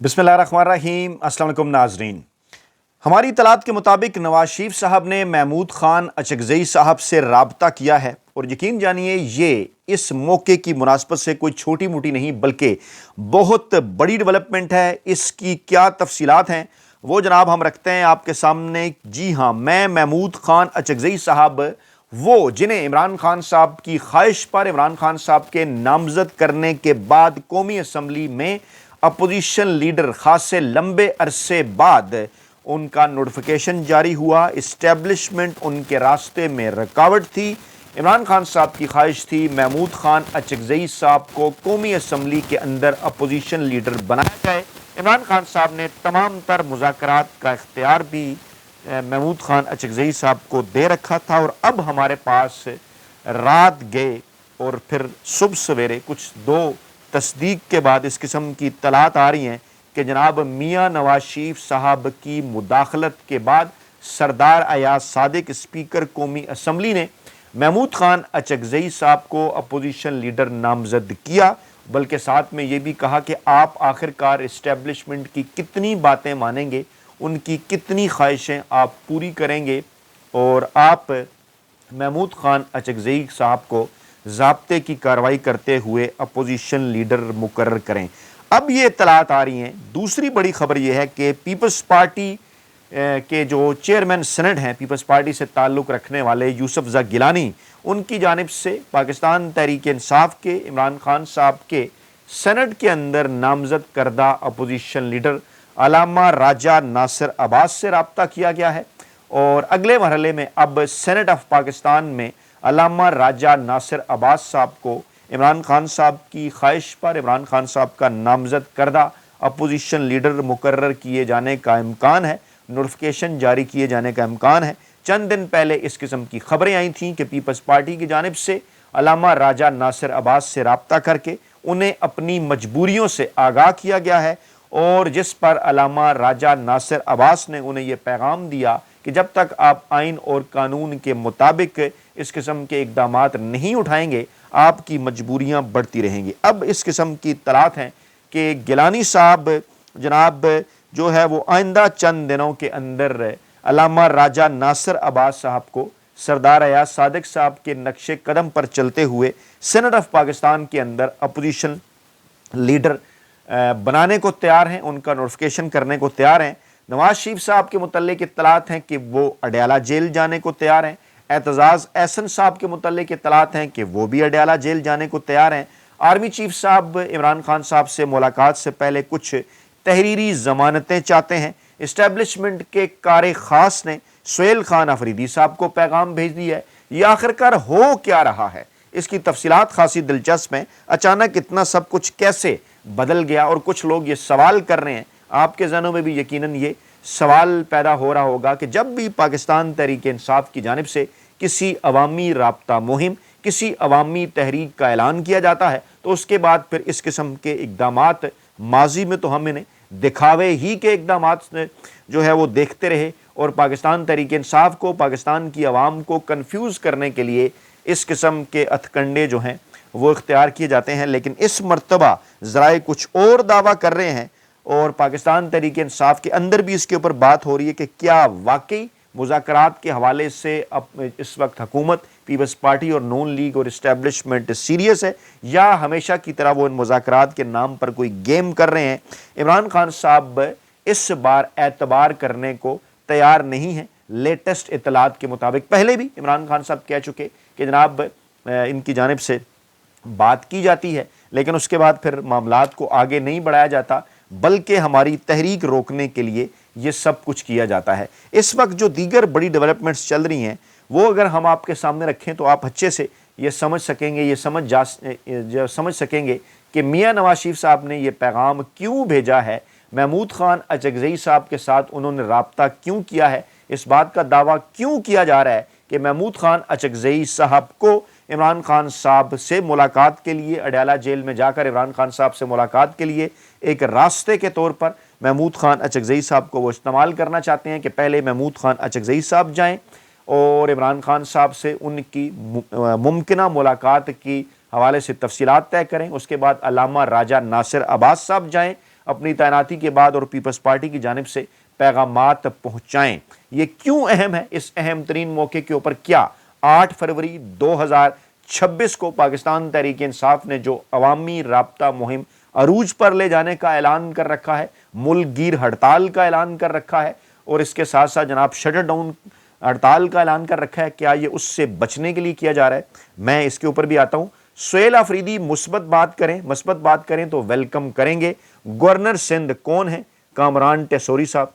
بسم اللہ الرحمن الرحیم۔ السلام علیکم ناظرین، ہماری اطلاعات کے مطابق نواز شریف صاحب نے محمود خان اچکزئی صاحب سے رابطہ کیا ہے، اور یقین جانیے یہ اس موقع کی مناسبت سے کوئی چھوٹی موٹی نہیں بلکہ بہت بڑی ڈیولپمنٹ ہے۔ اس کی کیا تفصیلات ہیں وہ جناب ہم رکھتے ہیں آپ کے سامنے۔ جی ہاں، میں محمود خان اچکزئی صاحب، وہ جنہیں عمران خان صاحب کی خواہش پر عمران خان صاحب کے نامزد کرنے کے بعد قومی اسمبلی میں اپوزیشن لیڈر خاصے لمبے عرصے بعد ان کا نوٹیفیکیشن جاری ہوا۔ اسٹیبلشمنٹ ان کے راستے میں رکاوٹ تھی۔ عمران خان صاحب کی خواہش تھی محمود خان اچکزئی صاحب کو قومی اسمبلی کے اندر اپوزیشن لیڈر بنایا جائے۔ عمران خان صاحب نے تمام تر مذاکرات کا اختیار بھی محمود خان اچکزئی صاحب کو دے رکھا تھا، اور اب ہمارے پاس رات گئے اور پھر صبح سویرے کچھ دو تصدیق کے بعد اس قسم کی اطلاعات آ رہی ہیں کہ جناب میاں نواز شریف صاحب کی مداخلت کے بعد سردار ایاز صادق اسپیکر قومی اسمبلی نے محمود خان اچکزئی صاحب کو اپوزیشن لیڈر نامزد کیا، بلکہ ساتھ میں یہ بھی کہا کہ آپ آخر کار اسٹیبلشمنٹ کی کتنی باتیں مانیں گے، ان کی کتنی خواہشیں آپ پوری کریں گے، اور آپ محمود خان اچکزئی صاحب کو ضابطے کی کارروائی کرتے ہوئے اپوزیشن لیڈر مقرر کریں۔ اب یہ اطلاعات آ رہی ہیں۔ دوسری بڑی خبر یہ ہے کہ پیپلز پارٹی کے جو چیئرمین سینٹ ہیں، پیپلز پارٹی سے تعلق رکھنے والے یوسفزئی گیلانی، ان کی جانب سے پاکستان تحریک انصاف کے عمران خان صاحب کے سینٹ کے اندر نامزد کردہ اپوزیشن لیڈر علامہ راجہ ناصر عباس سے رابطہ کیا گیا ہے، اور اگلے مرحلے میں اب سینٹ آف پاکستان میں علامہ راجہ ناصر عباس صاحب کو عمران خان صاحب کی خواہش پر عمران خان صاحب کا نامزد کردہ اپوزیشن لیڈر مقرر کیے جانے کا امکان ہے، نوٹیفیکیشن جاری کیے جانے کا امکان ہے۔ چند دن پہلے اس قسم کی خبریں آئی تھیں کہ پیپلز پارٹی کی جانب سے علامہ راجہ ناصر عباس سے رابطہ کر کے انہیں اپنی مجبوریوں سے آگاہ کیا گیا ہے، اور جس پر علامہ راجہ ناصر عباس نے انہیں یہ پیغام دیا کہ جب تک آپ آئین اور قانون کے مطابق اس قسم کے اقدامات نہیں اٹھائیں گے آپ کی مجبوریاں بڑھتی رہیں گی۔ اب اس قسم کی اطلاعات ہیں کہ گیلانی صاحب جناب جو ہے وہ آئندہ چند دنوں کے اندر علامہ راجہ ناصر عباس صاحب کو سردار ایاز صادق صاحب کے نقش قدم پر چلتے ہوئے سینٹ آف پاکستان کے اندر اپوزیشن لیڈر بنانے کو تیار ہیں، ان کا نوٹیفیکیشن کرنے کو تیار ہیں۔ نواز شریف صاحب کے متعلق اطلاعات ہیں کہ وہ اڈیالہ جیل جانے کو تیار ہیں۔ اعتزاز احسن صاحب کے متعلق اطلاعات ہیں کہ وہ بھی اڈیالہ جیل جانے کو تیار ہیں۔ آرمی چیف صاحب عمران خان صاحب سے ملاقات سے پہلے کچھ تحریری ضمانتیں چاہتے ہیں۔ اسٹیبلشمنٹ کے کار خاص نے سہیل خان افریدی صاحب کو پیغام بھیج دیا ہے۔ یہ آخر کار ہو کیا رہا ہے، اس کی تفصیلات خاصی دلچسپ ہیں۔ اچانک اتنا سب کچھ کیسے بدل گیا، اور کچھ لوگ یہ سوال کر رہے ہیں، آپ کے ذہنوں میں بھی یقیناً یہ سوال پیدا ہو رہا ہوگا کہ جب بھی پاکستان تحریک انصاف کی جانب سے کسی عوامی رابطہ مہم، کسی عوامی تحریک کا اعلان کیا جاتا ہے تو اس کے بعد پھر اس قسم کے اقدامات، ماضی میں تو ہم انہیں دکھاوے ہی کے اقدامات جو ہے وہ دیکھتے رہے، اور پاکستان تحریک انصاف کو، پاکستان کی عوام کو کنفیوز کرنے کے لیے اس قسم کے ہتھ کنڈے جو ہیں وہ اختیار کیے جاتے ہیں۔ لیکن اس مرتبہ ذرائع کچھ اور دعویٰ کر رہے ہیں، اور پاکستان تحریک انصاف کے اندر بھی اس کے اوپر بات ہو رہی ہے کہ کیا واقعی مذاکرات کے حوالے سے اب اس وقت حکومت، پیپلز پارٹی اور نون لیگ اور اسٹیبلشمنٹ سیریس ہے، یا ہمیشہ کی طرح وہ ان مذاکرات کے نام پر کوئی گیم کر رہے ہیں۔ عمران خان صاحب اس بار اعتبار کرنے کو تیار نہیں ہیں۔ لیٹسٹ اطلاعات کے مطابق پہلے بھی عمران خان صاحب کہہ چکے کہ جناب ان کی جانب سے بات کی جاتی ہے، لیکن اس کے بعد پھر معاملات کو آگے نہیں بڑھایا جاتا، بلکہ ہماری تحریک روکنے کے لیے یہ سب کچھ کیا جاتا ہے۔ اس وقت جو دیگر بڑی ڈیولپمنٹس چل رہی ہیں وہ اگر ہم آپ کے سامنے رکھیں تو آپ اچھے سے یہ سمجھ سکیں گے، یہ سمجھ سکیں گے کہ میاں نواز شریف صاحب نے یہ پیغام کیوں بھیجا ہے، محمود خان اچکزئی صاحب کے ساتھ انہوں نے رابطہ کیوں کیا ہے، اس بات کا دعویٰ کیوں کیا جا رہا ہے کہ محمود خان اچکزئی صاحب کو عمران خان صاحب سے ملاقات کے لیے اڈیالہ جیل میں جا کر عمران خان صاحب سے ملاقات کے لیے ایک راستے کے طور پر محمود خان اچکزئی صاحب کو وہ استعمال کرنا چاہتے ہیں کہ پہلے محمود خان اچکزئی صاحب جائیں اور عمران خان صاحب سے ان کی ممکنہ ملاقات کی حوالے سے تفصیلات طے کریں، اس کے بعد علامہ راجہ ناصر عباس صاحب جائیں، اپنی تعیناتی کے بعد اور پیپلز پارٹی کی جانب سے پیغامات پہنچائیں۔ یہ کیوں اہم ہے؟ اس اہم ترین موقع کے اوپر کیا 8 فروری 2026 کو پاکستان تحریک انصاف نے جو عوامی رابطہ مہم عروج پر لے جانے کا اعلان کر رکھا ہے، ملک گیر ہڑتال کا اعلان کر رکھا ہے، اور اس کے ساتھ ساتھ جناب شٹر ڈاؤن ہڑتال کا اعلان کر رکھا ہے، کیا یہ اس سے بچنے کے لیے کیا جا رہا ہے؟ میں اس کے اوپر بھی آتا ہوں۔ سہیل آفریدی مثبت بات کریں تو ویلکم کریں گے۔ گورنر سندھ کون ہے؟ کامران ٹیسوری صاحب۔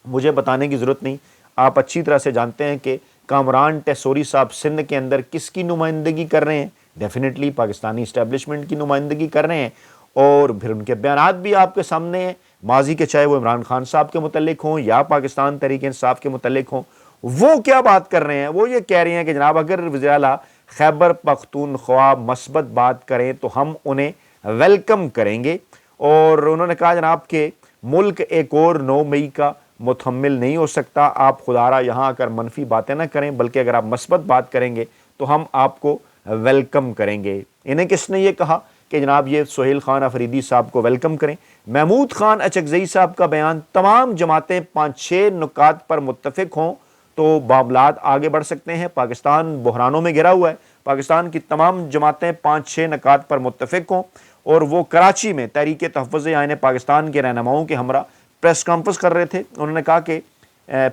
مجھے بتانے کی ضرورت نہیں، آپ اچھی طرح سے جانتے ہیں کہ کامران ٹیسوری صاحب سندھ کے اندر کس کی نمائندگی کر رہے ہیں؟ ڈیفینیٹلی پاکستانی اسٹیبلشمنٹ کی نمائندگی کر رہے ہیں، اور پھر ان کے بیانات بھی آپ کے سامنے ہیں ماضی کے، چاہے وہ عمران خان صاحب کے متعلق ہوں یا پاکستان تحریک انصاف کے متعلق ہوں۔ وہ کیا بات کر رہے ہیں؟ وہ یہ کہہ رہے ہیں کہ جناب اگر وزیر اعلیٰ خیبر پختونخوا مثبت بات کریں تو ہم انہیں ویلکم کریں گے، اور انہوں نے کہا جناب کہ ملک ایک اور 9 مئی کا متحمل نہیں ہو سکتا، آپ خدا را یہاں آ کر منفی باتیں نہ کریں، بلکہ اگر آپ مثبت بات کریں گے تو ہم آپ کو ویلکم کریں گے۔ انہیں کس نے یہ کہا کہ جناب یہ سہیل خان آفریدی صاحب کو ویلکم کریں؟ محمود خان اچکزئی صاحب کا بیان، تمام جماعتیں 5-6 نکات پر متفق ہوں تو معاملات آگے بڑھ سکتے ہیں۔ پاکستان بحرانوں میں گھرا ہوا ہے، پاکستان کی تمام جماعتیں 5-6 نکات پر متفق ہوں، اور وہ کراچی میں تحریک تحفظ آئین پاکستان کے رہنماؤں کے ہمراہ پریس کانفرنس کر رہے تھے۔ انہوں نے کہا کہ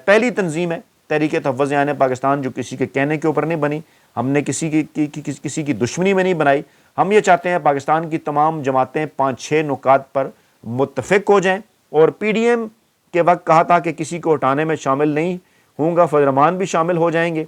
پہلی تنظیم ہے تحریک تحفظ آئین پاکستان جو کسی کے کہنے کے اوپر نہیں بنی، ہم نے کسی کی دشمنی میں نہیں بنائی، ہم یہ چاہتے ہیں پاکستان کی تمام جماعتیں 5-6 نکات پر متفق ہو جائیں، اور پی ڈی ایم کے وقت کہا تھا کہ کسی کو ہٹانے میں شامل نہیں ہوں گا، فضل الرحمان بھی شامل ہو جائیں گے۔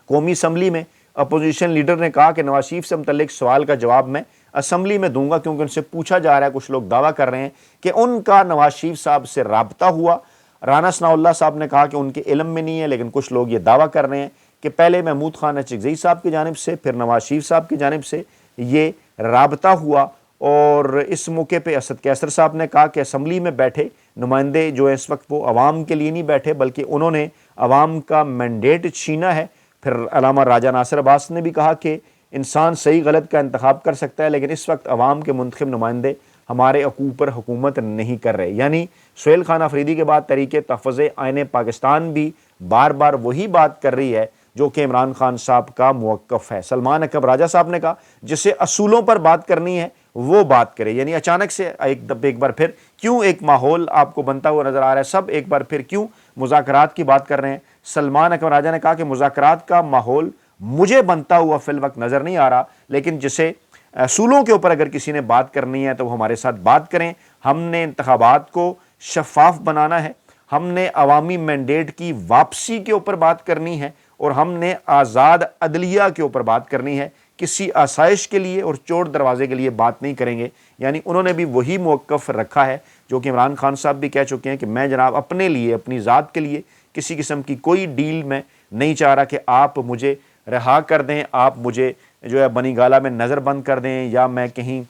قومی اسمبلی میں اپوزیشن لیڈر نے کہا کہ نواز شریف سے متعلق سوال کا جواب میں اسمبلی میں دوں گا، کیونکہ ان سے پوچھا جا رہا ہے، کچھ لوگ دعویٰ کر رہے ہیں کہ ان کا نواز شریف صاحب سے رابطہ ہوا۔ رانا ثناء اللہ صاحب نے کہا کہ ان کے علم میں نہیں ہے، لیکن کچھ لوگ یہ دعویٰ کر رہے ہیں کہ پہلے محمود خان اچکزئی صاحب کی جانب سے، پھر نواز شریف صاحب کی جانب سے یہ رابطہ ہوا۔ اور اس موقع پہ اسد کیسر صاحب نے کہا کہ اسمبلی میں بیٹھے نمائندے جو اس وقت وہ عوام کے لیے نہیں بیٹھے، بلکہ انہوں نے عوام کا مینڈیٹ چھینا ہے۔ پھر علامہ راجہ ناصر عباس نے بھی کہا کہ انسان صحیح غلط کا انتخاب کر سکتا ہے، لیکن اس وقت عوام کے منتخب نمائندے ہمارے حقوق پر حکومت نہیں کر رہے۔ یعنی سہیل خان آفریدی کے بعد تحریک تحفظ آئین پاکستان بھی بار بار وہی بات کر رہی ہے جو کہ عمران خان صاحب کا موقف ہے۔ سلمان اکرم راجہ صاحب نے کہا جسے اصولوں پر بات کرنی ہے وہ بات کرے، یعنی اچانک سے ایک بار پھر کیوں ایک ماحول آپ کو بنتا ہوا نظر آ رہا ہے، سب ایک بار پھر کیوں مذاکرات کی بات کر رہے ہیں۔ سلمان اکرم راجہ نے کہا کہ مذاکرات کا ماحول مجھے بنتا ہوا فی الوقت نظر نہیں آ رہا، لیکن جسے اصولوں کے اوپر اگر کسی نے بات کرنی ہے تو وہ ہمارے ساتھ بات کریں۔ ہم نے انتخابات کو شفاف بنانا ہے، ہم نے عوامی مینڈیٹ کی واپسی کے اوپر بات کرنی ہے، اور ہم نے آزاد عدلیہ کے اوپر بات کرنی ہے، کسی آسائش کے لیے اور چور دروازے کے لیے بات نہیں کریں گے۔ یعنی انہوں نے بھی وہی موقف رکھا ہے جو کہ عمران خان صاحب بھی کہہ چکے ہیں کہ میں جناب اپنے لیے، اپنی ذات کے لیے کسی قسم کی کوئی ڈیل میں نہیں چاہ رہا کہ آپ مجھے رہا کر دیں، آپ مجھے جو ہے بنی گالہ میں نظر بند کر دیں، یا میں کہیں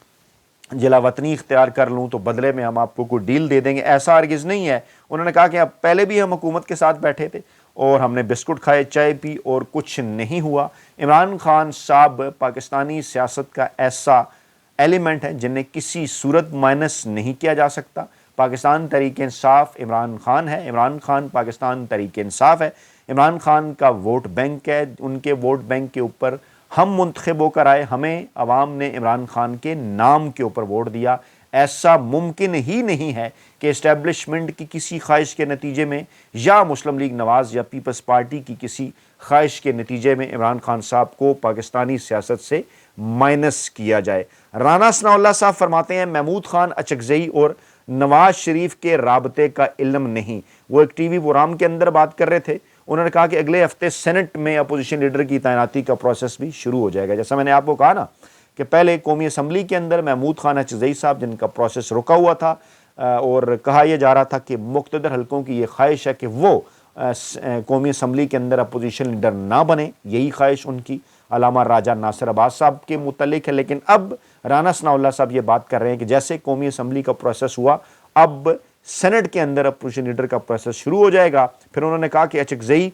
جلا وطنی اختیار کر لوں تو بدلے میں ہم آپ کو کوئی ڈیل دے دیں گے، ایسا ہرگز نہیں ہے۔ انہوں نے کہا کہ اب پہلے بھی ہم حکومت کے ساتھ بیٹھے تھے اور ہم نے بسکٹ کھائے، چائے پی، اور کچھ نہیں ہوا۔ عمران خان صاحب پاکستانی سیاست کا ایسا ایلیمنٹ ہے جنہیں کسی صورت مائنس نہیں کیا جا سکتا۔ پاکستان تحریک انصاف عمران خان ہے، عمران خان پاکستان تحریک انصاف ہے، عمران خان کا ووٹ بینک ہے، ان کے ووٹ بینک کے اوپر ہم منتخب ہو کر آئے، ہمیں عوام نے عمران خان کے نام کے اوپر ووٹ دیا۔ ایسا ممکن ہی نہیں ہے کہ اسٹیبلشمنٹ کی کسی خواہش کے نتیجے میں، یا مسلم لیگ نواز یا پیپلز پارٹی کی کسی خواہش کے نتیجے میں عمران خان صاحب کو پاکستانی سیاست سے مائنس کیا جائے۔ رانا ثناء اللہ صاحب فرماتے ہیں محمود خان اچکزئی اور نواز شریف کے رابطے کا علم نہیں۔ وہ ایک ٹی وی پروگرام کے اندر بات کر رہے تھے، انہوں نے کہا کہ اگلے ہفتے سینٹ میں اپوزیشن لیڈر کی تعیناتی کا پروسیس بھی شروع ہو جائے گا۔ جیسا میں نے آپ کو کہا نا کہ پہلے قومی اسمبلی کے اندر محمود خان اچکزئی صاحب جن کا پروسیس رکا ہوا تھا، اور کہا یہ جا رہا تھا کہ مقتدر حلقوں کی یہ خواہش ہے کہ وہ قومی اسمبلی کے اندر اپوزیشن لیڈر نہ بنے، یہی خواہش ان کی علامہ راجہ ناصر عباس صاحب کے متعلق ہے۔ لیکن اب رانا ثناء اللہ صاحب یہ بات کر رہے ہیں کہ جیسے قومی اسمبلی کا پروسیس ہوا، اب سینٹ کے اندر اپوزیشن لیڈر کا پروسیس شروع ہو جائے گا۔ پھر انہوں نے کہا کہ اچکزئی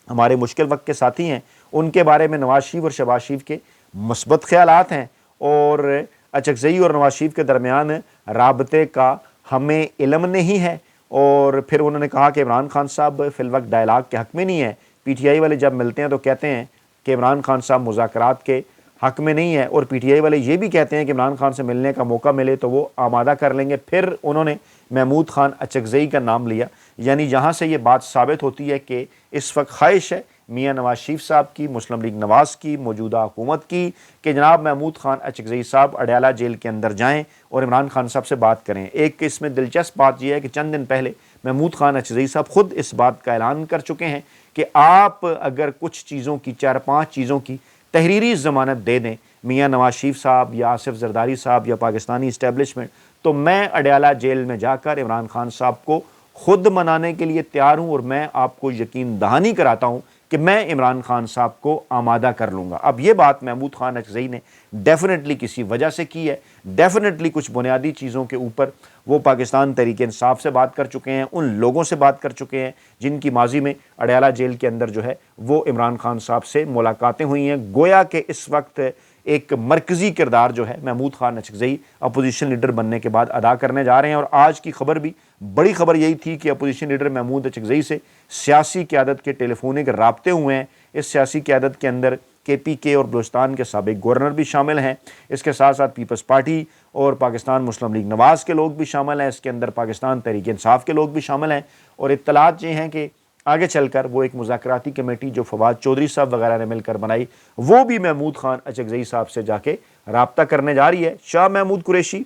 ہمارے مشکل وقت کے ساتھی ہیں، ان کے بارے میں نواز شریف اور شہباز شریف کے مثبت خیالات ہیں، اور اچکزئی اور نواز شریف کے درمیان رابطے کا ہمیں علم نہیں ہے، اور پھر انہوں نے کہا کہ عمران خان صاحب فی الوقت ڈائلاگ کے حق میں نہیں ہیں۔ پی ٹی آئی والے جب ملتے ہیں تو کہتے ہیں کہ عمران خان صاحب مذاکرات کے حق میں نہیں ہے، اور پی ٹی آئی والے یہ بھی کہتے ہیں کہ عمران خان سے ملنے کا موقع ملے تو وہ آمادہ کر لیں گے۔ پھر انہوں نے محمود خان اچکزئی کا نام لیا، یعنی یہاں سے یہ بات ثابت ہوتی ہے کہ اس وقت خواہش ہے میاں نواز شریف صاحب کی، مسلم لیگ نواز کی، موجودہ حکومت کی، کہ جناب محمود خان اچکزئی صاحب اڈیالہ جیل کے اندر جائیں اور عمران خان صاحب سے بات کریں۔ ایک اس میں دلچسپ بات یہ ہے کہ چند دن پہلے محمود خان اچکزئی صاحب خود اس بات کا اعلان کر چکے ہیں کہ آپ اگر کچھ چیزوں کی 4-5 چیزوں کی تحریری ضمانت دے دیں میاں نواز شریف صاحب یا آصف زرداری صاحب یا پاکستانی اسٹیبلشمنٹ، تو میں اڈیالہ جیل میں جا کر عمران خان صاحب کو خود منانے کے لیے تیار ہوں، اور میں آپ کو یقین دہانی کراتا ہوں کہ میں عمران خان صاحب کو آمادہ کر لوں گا۔ اب یہ بات محمود خان اچکزئی نے ڈیفینیٹلی کسی وجہ سے کی ہے، ڈیفینیٹلی کچھ بنیادی چیزوں کے اوپر وہ پاکستان تحریک انصاف سے بات کر چکے ہیں، ان لوگوں سے بات کر چکے ہیں جن کی ماضی میں اڈیالہ جیل کے اندر جو ہے وہ عمران خان صاحب سے ملاقاتیں ہوئی ہیں۔ گویا کہ اس وقت ایک مرکزی کردار جو ہے محمود خان اچکزئی اپوزیشن لیڈر بننے کے بعد ادا کرنے جا رہے ہیں، اور آج کی خبر بھی بڑی خبر یہی تھی کہ اپوزیشن لیڈر محمود اچکزئی سے سیاسی قیادت کے ٹیلی فونک رابطے ہوئے ہیں۔ اس سیاسی قیادت کے اندر کے پی کے اور بلوچستان کے سابق گورنر بھی شامل ہیں، اس کے ساتھ ساتھ پیپلز پارٹی اور پاکستان مسلم لیگ نواز کے لوگ بھی شامل ہیں، اس کے اندر پاکستان تحریک انصاف کے لوگ بھی شامل ہیں، اور اطلاعات یہ ہیں کہ آگے چل کر وہ ایک مذاکراتی کمیٹی جو فواد چودھری صاحب وغیرہ نے مل کر بنائی، وہ بھی محمود خان اچکزئی صاحب سے جا کے رابطہ کرنے جا رہی ہے۔ شاہ محمود قریشی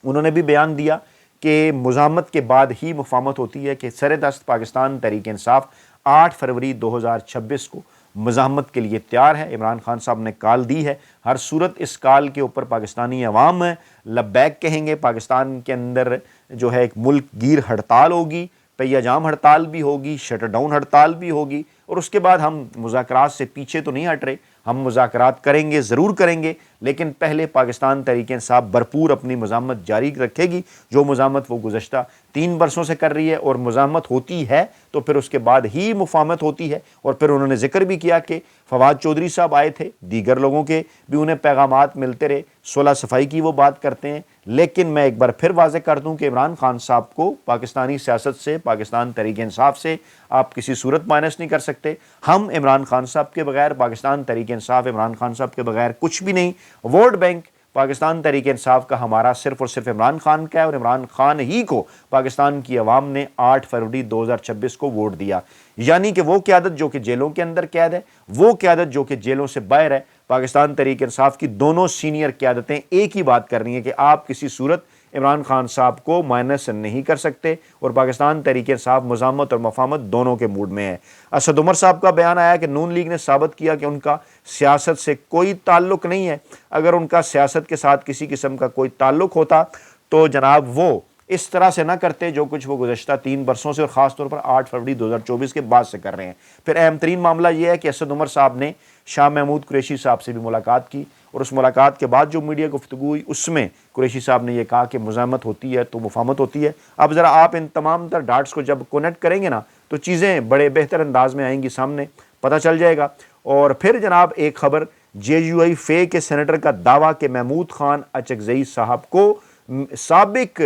انہوں نے بھی بیان دیا کہ مزاحمت کے بعد ہی مفاہمت ہوتی ہے، کہ سر دست پاکستان تحریک انصاف 8 فروری 2026 کو مزاحمت کے لیے تیار ہے۔ عمران خان صاحب نے کال دی ہے، ہر صورت اس کال کے اوپر پاکستانی عوام لبیک کہیں گے۔ پاکستان کے اندر جو ہے ایک ملک گیر ہڑتال ہوگی، پہیہ جام ہڑتال بھی ہوگی، شٹر ڈاؤن ہڑتال بھی ہوگی، اور اس کے بعد ہم مذاکرات سے پیچھے تو نہیں ہٹ رہے، ہم مذاکرات کریں گے، ضرور کریں گے، لیکن پہلے پاکستان تحریک انصاف بھرپور اپنی مزاحمت جاری رکھے گی، جو مزاحمت وہ گزشتہ 3 برسوں سے کر رہی ہے، اور مزاحمت ہوتی ہے تو پھر اس کے بعد ہی مفاہمت ہوتی ہے۔ اور پھر انہوں نے ذکر بھی کیا کہ فواد چودھری صاحب آئے تھے، دیگر لوگوں کے بھی انہیں پیغامات ملتے رہے، صلح صفائی کی وہ بات کرتے ہیں، لیکن میں ایک بار پھر واضح کر دوں کہ عمران خان صاحب کو پاکستانی سیاست سے، پاکستان تحریک انصاف سے آپ کسی صورت مائنس نہیں کر سکتے۔ ہم عمران خان صاحب کے بغیر، پاکستان تحریک انصاف عمران خان صاحب کے بغیر کچھ بھی نہیں۔ ووٹ بینک پاکستان تحریک انصاف کا ہمارا صرف اور صرف عمران خان کا ہے، اور عمران خان ہی کو پاکستان کی عوام نے 8 فروری 2026 کو ووٹ دیا، یعنی کہ وہ قیادت جو کہ جیلوں کے اندر قید ہے، وہ قیادت جو کہ جیلوں سے باہر ہے، پاکستان تحریک انصاف کی دونوں سینئر قیادتیں ایک ہی بات کر رہی ہیں کہ آپ کسی صورت عمران خان صاحب کو مائنس نہیں کر سکتے، اور پاکستان تحریک انصاف مزاحمت اور مفاہمت دونوں کے موڈ میں ہے۔ اسد عمر صاحب کا بیان آیا کہ نون لیگ نے ثابت کیا کہ ان کا سیاست سے کوئی تعلق نہیں ہے، اگر ان کا سیاست کے ساتھ کسی قسم کا کوئی تعلق ہوتا تو جناب وہ اس طرح سے نہ کرتے جو کچھ وہ گزشتہ 3 برسوں سے اور خاص طور پر 8 فروری 2024 کے بعد سے کر رہے ہیں۔ پھر اہم ترین معاملہ یہ ہے کہ اسد عمر صاحب نے شاہ محمود قریشی صاحب سے بھی ملاقات کی، اور اس ملاقات کے بعد جو میڈیا گفتگو ہوئی اس میں قریشی صاحب نے یہ کہا کہ مزاحمت ہوتی ہے تو مفاہمت ہوتی ہے۔ اب ذرا آپ ان تمام تر ڈاٹس کو جب کنیکٹ کریں گے نا تو چیزیں بڑے بہتر انداز میں آئیں گی سامنے، پتہ چل جائے گا۔ اور پھر جناب ایک خبر، جے یو آئی فے کے سینیٹر کا دعویٰ کہ محمود خان اچکزئی صاحب کو سابق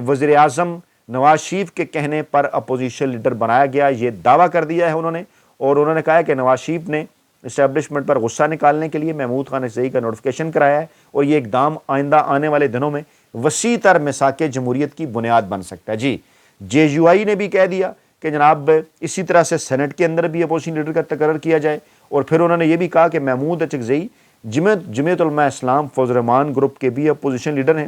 وزیر اعظم نواز شریف کے کہنے پر اپوزیشن لیڈر بنایا گیا، یہ دعویٰ کر دیا ہے انہوں نے، اور انہوں نے کہا ہے کہ نواز شریف نے اسٹیبلشمنٹ پر غصہ نکالنے کے لیے محمود خان اچکزئی کا نوٹیفیکیشن کرایا ہے، اور یہ اقدام آئندہ آنے والے دنوں میں وسیع تر میثاق جمہوریت کی بنیاد بن سکتا ہے۔ جی جے یو آئی نے بھی کہہ دیا کہ جناب اسی طرح سے سینٹ کے اندر بھی اپوزیشن لیڈر کا تقرر کیا جائے، اور پھر انہوں نے یہ بھی کہا کہ محمود اچکزئی جمعیت علماء اسلام فضل الرحمان گروپ کے بھی اپوزیشن لیڈر ہیں،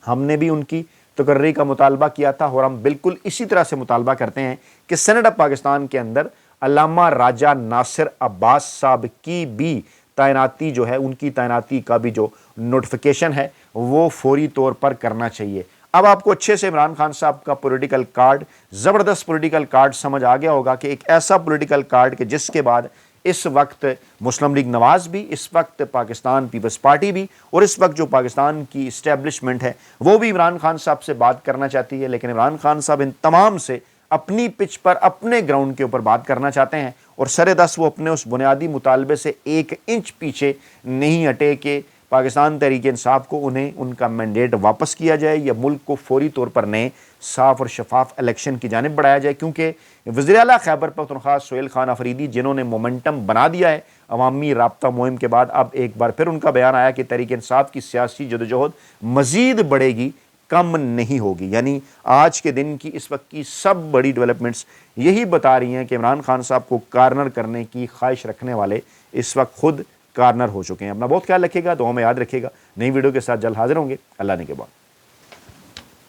ہم نے بھی ان کی تقرری کا مطالبہ کیا تھا، اور ہم بالکل اسی طرح سے مطالبہ کرتے ہیں کہ سینٹ آف پاکستان کے اندر علامہ راجہ ناصر عباس صاحب کی بھی تعیناتی جو ہے، ان کی تعیناتی کا بھی جو نوٹیفیکیشن ہے وہ فوری طور پر کرنا چاہیے۔ اب آپ کو اچھے سے عمران خان صاحب کا پولیٹیکل کارڈ، زبردست پولیٹیکل کارڈ سمجھ آ گیا ہوگا کہ ایک ایسا پولیٹیکل کارڈ کہ جس کے بعد اس وقت مسلم لیگ نواز بھی، اس وقت پاکستان پیپلز پارٹی بھی، اور اس وقت جو پاکستان کی اسٹیبلشمنٹ ہے وہ بھی عمران خان صاحب سے بات کرنا چاہتی ہے، لیکن عمران خان صاحب ان تمام سے اپنی پچ پر، اپنے گراؤنڈ کے اوپر بات کرنا چاہتے ہیں، اور سر دست وہ اپنے اس بنیادی مطالبے سے 1 انچ پیچھے نہیں ہٹے کہ پاکستان تحریک انصاف کو انہیں ان کا مینڈیٹ واپس کیا جائے یا ملک کو فوری طور پر نئے صاف اور شفاف الیکشن کی جانب بڑھایا جائے، کیونکہ وزیر اعلیٰ خیبر پختونخوا سہیل خان آفریدی جنہوں نے مومنٹم بنا دیا ہے عوامی رابطہ مہم کے بعد، اب ایک بار پھر ان کا بیان آیا کہ تحریک انصاف کی سیاسی جدوجہد مزید بڑھے گی، کم نہیں ہوگی۔ یعنی آج کے دن کی اس وقت کی سب بڑی ڈیولپمنٹس یہی بتا رہی ہیں کہ عمران خان صاحب کو کارنر کرنے کی خواہش رکھنے والے اس وقت خود کارنر ہو چکے ہیں۔ اپنا بہت خیال رکھیے گا، دعاؤں میں یاد رکھیے گا۔ نئی ویڈیو کے ساتھ جلد حاضر ہوں گے۔ اللہ نے کے بعد۔